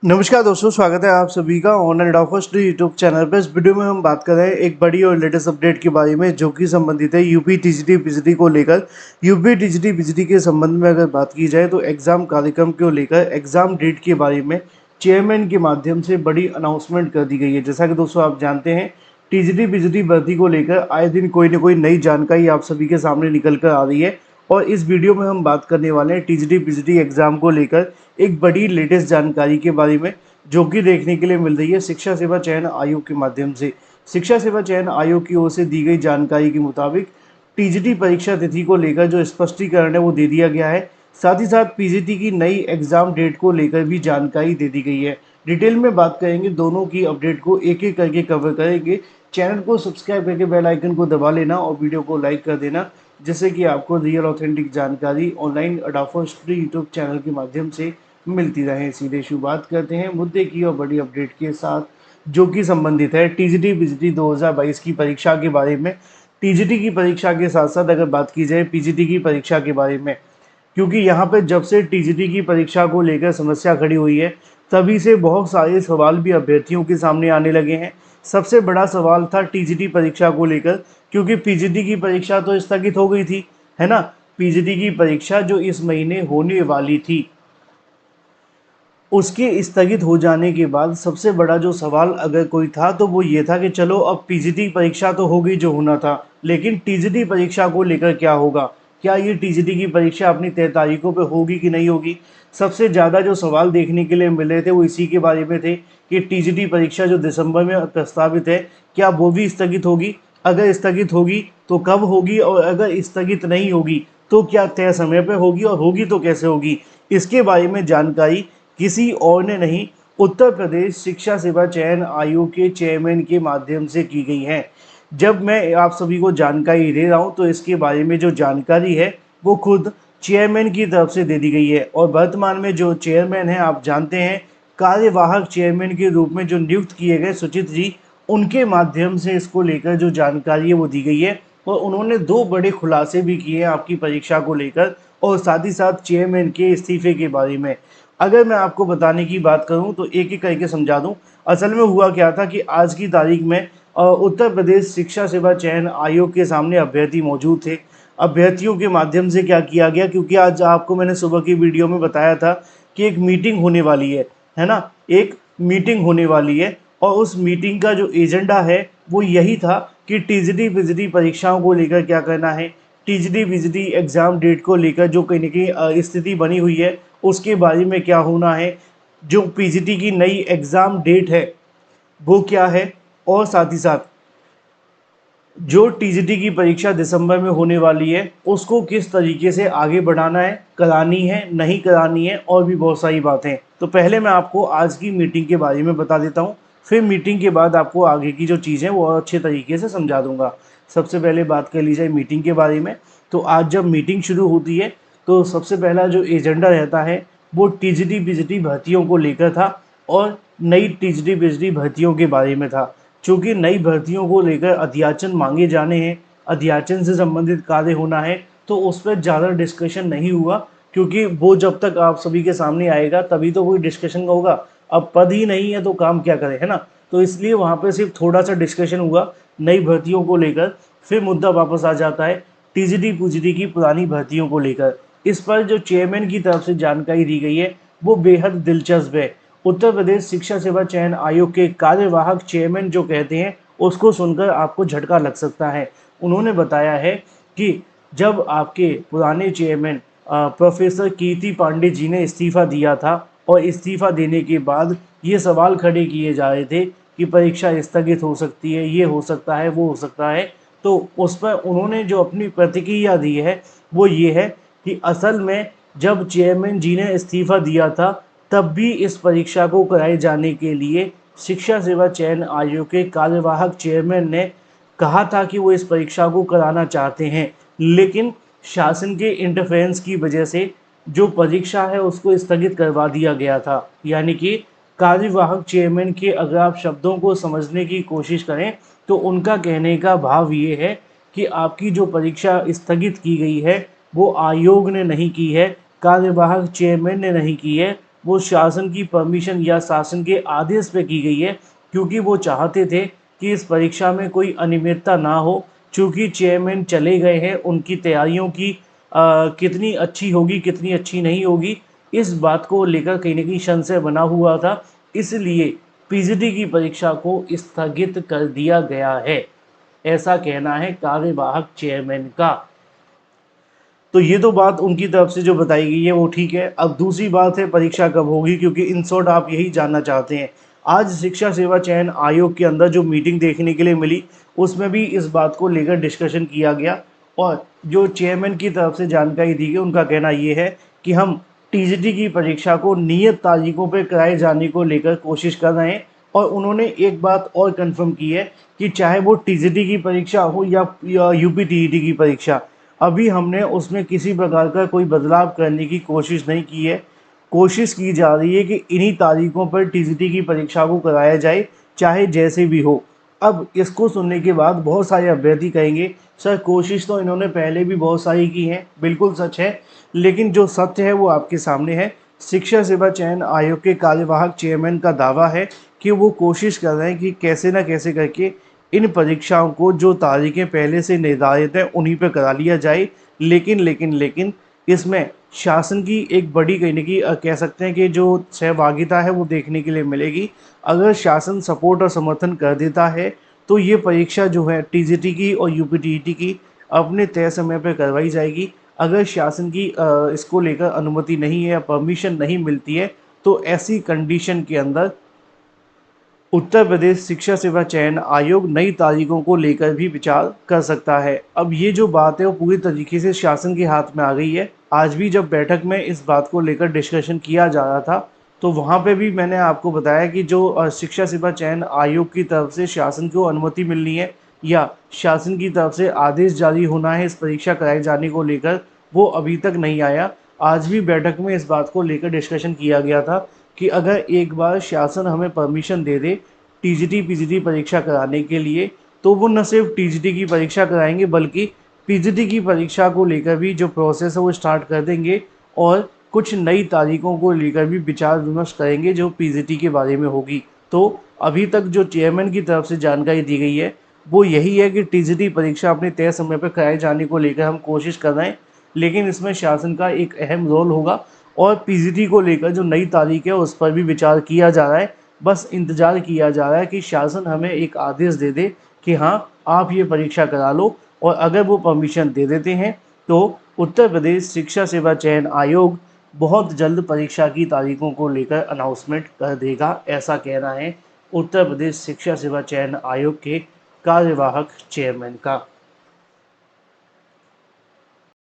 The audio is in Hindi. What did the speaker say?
नमस्कार दोस्तों, स्वागत है आप सभी का ऑनलाइन ऑफर्स यूट्यूब चैनल पर। इस वीडियो में हम बात कर रहे हैं एक बड़ी और लेटेस्ट अपडेट के बारे में जो कि संबंधित है यूपी टीजीटी पीजीटी को लेकर। यूपी टीजीटी पीजीटी के संबंध में अगर बात की जाए तो एग्जाम कार्यक्रम को लेकर एग्जाम डेट के बारे में चेयरमैन के माध्यम से बड़ी अनाउंसमेंट कर दी गई है। जैसा कि दोस्तों आप जानते हैं, टीजीटी पीजीटी भर्ती को लेकर आए दिन कोई ना कोई नई जानकारी आप सभी के सामने निकल कर आ रही है और इस वीडियो में हम बात करने वाले हैं टीजीटी पीजीटी एग्जाम को लेकर एक बड़ी लेटेस्ट जानकारी के बारे में, जो कि देखने के लिए मिल रही है शिक्षा सेवा चयन आयोग के माध्यम से। शिक्षा सेवा चयन आयोग की ओर से दी गई जानकारी के मुताबिक टीजीटी परीक्षा तिथि को लेकर जो स्पष्टीकरण है वो दे दिया गया है। साथ ही साथ पीजीटी की नई एग्जाम डेट को लेकर भी जानकारी दे दी गई है। डिटेल में बात करेंगे, दोनों की अपडेट को एक एक करके कवर करेंगे। चैनल को सब्सक्राइब करके बेल आइकन को दबा लेना और वीडियो को लाइक कर देना, जिससे कि आपको रियल ऑथेंटिक जानकारी ऑनलाइन अडाफो स्टडी यूट्यूब चैनल के माध्यम से मिलती रहे। सीधे शुरुआत करते हैं मुद्दे की और बड़ी अपडेट के साथ, जो कि संबंधित है टीजीटी पीजीटी 2022 की परीक्षा के बारे में। टीजीटी की परीक्षा के साथ साथ अगर बात की जाए पीजीटी की परीक्षा के बारे में, क्योंकि यहाँ पे जब से टीजीटी की परीक्षा को लेकर समस्या खड़ी हुई है तभी से बहुत सारे सवाल भी अभ्यर्थियों के सामने आने लगे हैं। सबसे बड़ा सवाल था टीजीटी परीक्षा को लेकर, क्योंकि पीजीटी की परीक्षा तो स्थगित हो गई थी, है ना। पीजीटी की परीक्षा जो इस महीने होने वाली थी, उसके स्थगित हो जाने के बाद सबसे बड़ा जो सवाल अगर कोई था तो वो ये था कि चलो अब पीजीटी परीक्षा तो हो गई जो होना था, लेकिन टीजीटी परीक्षा को लेकर क्या होगा। क्या ये टीजीटी की परीक्षा अपनी तय तारीखों पे होगी कि नहीं होगी। सबसे ज़्यादा जो सवाल देखने के लिए मिल रहे थे वो इसी के बारे में थे कि टीजीटी परीक्षा जो दिसंबर में प्रस्तावित है, क्या वो भी स्थगित होगी। अगर स्थगित होगी तो कब होगी, और अगर स्थगित नहीं होगी तो क्या तय समय पर होगी, और होगी तो कैसे होगी। इसके बारे में जानकारी किसी और ने नहीं, उत्तर प्रदेश शिक्षा सेवा चयन आयोग के चेयरमैन के माध्यम से की गई है। जब मैं आप सभी को जानकारी दे रहा हूं तो इसके बारे में जो जानकारी है वो खुद चेयरमैन की तरफ से दे दी गई है। और वर्तमान में जो चेयरमैन हैं आप जानते हैं, कार्यवाहक चेयरमैन के रूप में जो नियुक्त किए गए सुचित जी, उनके माध्यम से इसको लेकर जो जानकारी है वो दी गई है। और उन्होंने दो बड़े खुलासे भी किए हैं आपकी परीक्षा को लेकर, और साथ ही साथ चेयरमैन के इस्तीफे के बारे में। अगर मैं आपको बताने की बात करूं तो एक एक करके समझा दूं। असल में हुआ क्या था कि आज की तारीख में उत्तर प्रदेश शिक्षा सेवा चयन आयोग के सामने अभ्यर्थी मौजूद थे। अभ्यर्थियों के माध्यम से क्या किया गया, क्योंकि आज आपको मैंने सुबह की वीडियो में बताया था कि एक मीटिंग होने वाली है ना। एक मीटिंग होने वाली है और उस मीटिंग का जो एजेंडा है वो यही था कि टीजीटी पीजीटी परीक्षाओं को लेकर क्या करना है, टीजीटी पीजीटी एग्जाम डेट को लेकर जो कहीं ना कहीं स्थिति बनी हुई है उसके बारे में क्या होना है, जो पीजीटी की नई एग्ज़ाम डेट है वो क्या है, और साथ ही साथ जो टीजीटी की परीक्षा दिसंबर में होने वाली है उसको किस तरीके से आगे बढ़ाना है, करानी है नहीं करानी है, और भी बहुत सारी बातें। तो पहले मैं आपको आज की मीटिंग के बारे में बता देता हूँ, फिर मीटिंग के बाद आपको आगे की जो चीज़ें वो अच्छे तरीके से समझा दूंगा। सबसे पहले बात कर ली जाए मीटिंग के बारे में, तो आज जब मीटिंग शुरू होती है तो सबसे पहला जो एजेंडा रहता है वो टीजीटी पीजीटी भर्तियों को लेकर था और नई टीजीटी पीजीटी भर्तियों के बारे में था। चूँकि नई भर्तियों को लेकर अध्याचन मांगे जाने हैं, अध्याचन से संबंधित कार्य होना है, तो उस पर ज़्यादा डिस्कशन नहीं हुआ, क्योंकि वो जब तक आप सभी के सामने आएगा तभी तो कोई डिस्कशन का होगा। अब पद ही नहीं है तो काम क्या करें, है ना। तो इसलिए वहाँ पे सिर्फ थोड़ा सा डिस्कशन हुआ नई भर्तियों को लेकर। फिर मुद्दा वापस आ जाता है टीजीटी पीजीटी की पुरानी भर्तियों को लेकर। इस पर जो चेयरमैन की तरफ से जानकारी दी गई है वो बेहद दिलचस्प है। उत्तर प्रदेश शिक्षा सेवा चयन आयोग के कार्यवाहक चेयरमैन जो कहते हैं उसको सुनकर आपको झटका लग सकता है। उन्होंने बताया है कि जब आपके पुराने चेयरमैन प्रोफेसर कीर्ति पांडे जी ने इस्तीफा दिया था और इस्तीफा देने के बाद ये सवाल खड़े किए जा रहे थे कि परीक्षा स्थगित हो सकती है, ये हो सकता है, वो हो सकता है, तो उस पर उन्होंने जो अपनी प्रतिक्रिया दी है वो ये है कि असल में जब चेयरमैन जी ने इस्तीफा दिया था तब भी इस परीक्षा को कराए जाने के लिए शिक्षा सेवा चयन आयोग के कार्यवाहक चेयरमैन ने कहा था कि वो इस परीक्षा को कराना चाहते हैं, लेकिन शासन के इंटरफेरेंस की वजह से जो परीक्षा है उसको स्थगित करवा दिया गया था। यानी कि कार्यवाहक चेयरमैन के अगर आप शब्दों को समझने की कोशिश करें तो उनका कहने का भाव ये है कि आपकी जो परीक्षा स्थगित की गई है वो आयोग ने नहीं की है, कार्यवाहक चेयरमैन ने नहीं की है, वो शासन की परमिशन या शासन के आदेश पे की गई है, क्योंकि वो चाहते थे कि इस परीक्षा में कोई अनियमितता ना हो। चूँकि चेयरमैन चले गए हैं, उनकी तैयारियों की कितनी अच्छी होगी, कितनी अच्छी नहीं होगी, इस बात को लेकर कहीं न कहीं संशय बना हुआ था। इसलिए पीजीटी की परीक्षा को स्थगित कर दिया गया है, ऐसा कहना है कार्यवाहक चेयरमैन का। तो ये तो बात उनकी तरफ से जो बताई गई है वो ठीक है। अब दूसरी बात है परीक्षा कब होगी, क्योंकि इन शॉर्ट आप यही जानना चाहते हैं। आज शिक्षा सेवा चयन आयोग के अंदर जो मीटिंग देखने के लिए मिली, उसमें भी इस बात को लेकर डिस्कशन किया गया, और जो चेयरमैन की तरफ से जानकारी दी गई उनका कहना ये है कि हम टीजीटी की परीक्षा को नियत तारीखों पर कराए जाने को लेकर कोशिश कर रहे हैं। और उन्होंने एक बात और कंफर्म की है कि चाहे वो टीजीटी की परीक्षा हो या यूपी टीईटी की परीक्षा, अभी हमने उसमें किसी प्रकार का कोई बदलाव करने की कोशिश नहीं की है। कोशिश की जा रही है कि इन्हीं तारीखों पर टीजीटी की परीक्षा को कराया जाए, चाहे जैसे भी हो। अब इसको सुनने के बाद बहुत सारे अभ्यर्थी कहेंगे, सर कोशिश तो इन्होंने पहले भी बहुत सारी की है, बिल्कुल सच है, लेकिन जो सत्य है वो आपके सामने है। शिक्षा सेवा चयन आयोग के कार्यवाहक चेयरमैन का दावा है कि वो कोशिश कर रहे हैं कि कैसे न कैसे करके इन परीक्षाओं को जो तारीखें पहले से निर्धारित हैं उन्हीं पर करा लिया जाए। लेकिन इसमें शासन की एक बड़ी कहीं न कहीं कह सकते हैं कि जो सहभागिता है वो देखने के लिए मिलेगी। अगर शासन सपोर्ट और समर्थन कर देता है तो ये परीक्षा जो है टीजीटी की और यूपीटीईटी की अपने तय समय पर करवाई जाएगी। अगर शासन की इसको लेकर अनुमति नहीं है या परमिशन नहीं मिलती है, तो ऐसी कंडीशन के अंदर उत्तर प्रदेश शिक्षा सेवा चयन आयोग नई तारीखों को लेकर भी विचार कर सकता है। अब ये जो बात है वो पूरी तरीके से शासन के हाथ में आ गई है। आज भी जब बैठक में इस बात को लेकर डिस्कशन किया जा रहा था, तो वहाँ पे भी मैंने आपको बताया कि जो शिक्षा सेवा चयन आयोग की तरफ से शासन को अनुमति मिलनी है या शासन की तरफ से आदेश जारी होना है इस परीक्षा कराए जाने को लेकर, वो अभी तक नहीं आया। आज भी बैठक में इस बात को लेकर डिस्कशन किया गया था कि अगर एक बार शासन हमें परमिशन दे दे टीजीटी पीजीटी परीक्षा कराने के लिए, तो वो न सिर्फ टीजीटी की परीक्षा कराएंगे बल्कि पीजीटी की परीक्षा को लेकर भी जो प्रोसेस है वो स्टार्ट कर देंगे, और कुछ नई तारीखों को लेकर भी विचार विमर्श करेंगे जो पीजीटी के बारे में होगी। तो अभी तक जो चेयरमैन की तरफ से जानकारी दी गई है वो यही है कि टीजीटी परीक्षा अपने तय समय पर कराए जाने को लेकर हम कोशिश कर रहे हैं, लेकिन इसमें शासन का एक अहम रोल होगा। और पीजीटी को लेकर जो नई तारीख है उस पर भी विचार किया जा रहा है। बस इंतज़ार किया जा रहा है कि शासन हमें एक आदेश दे दे कि हाँ, आप ये परीक्षा करा लो, और अगर वो परमिशन दे देते हैं तो उत्तर प्रदेश शिक्षा सेवा चयन आयोग बहुत जल्द परीक्षा की तारीखों को लेकर अनाउंसमेंट कर देगा, ऐसा कहना है उत्तर प्रदेश शिक्षा सेवा चयन आयोग के कार्यवाहक चेयरमैन का।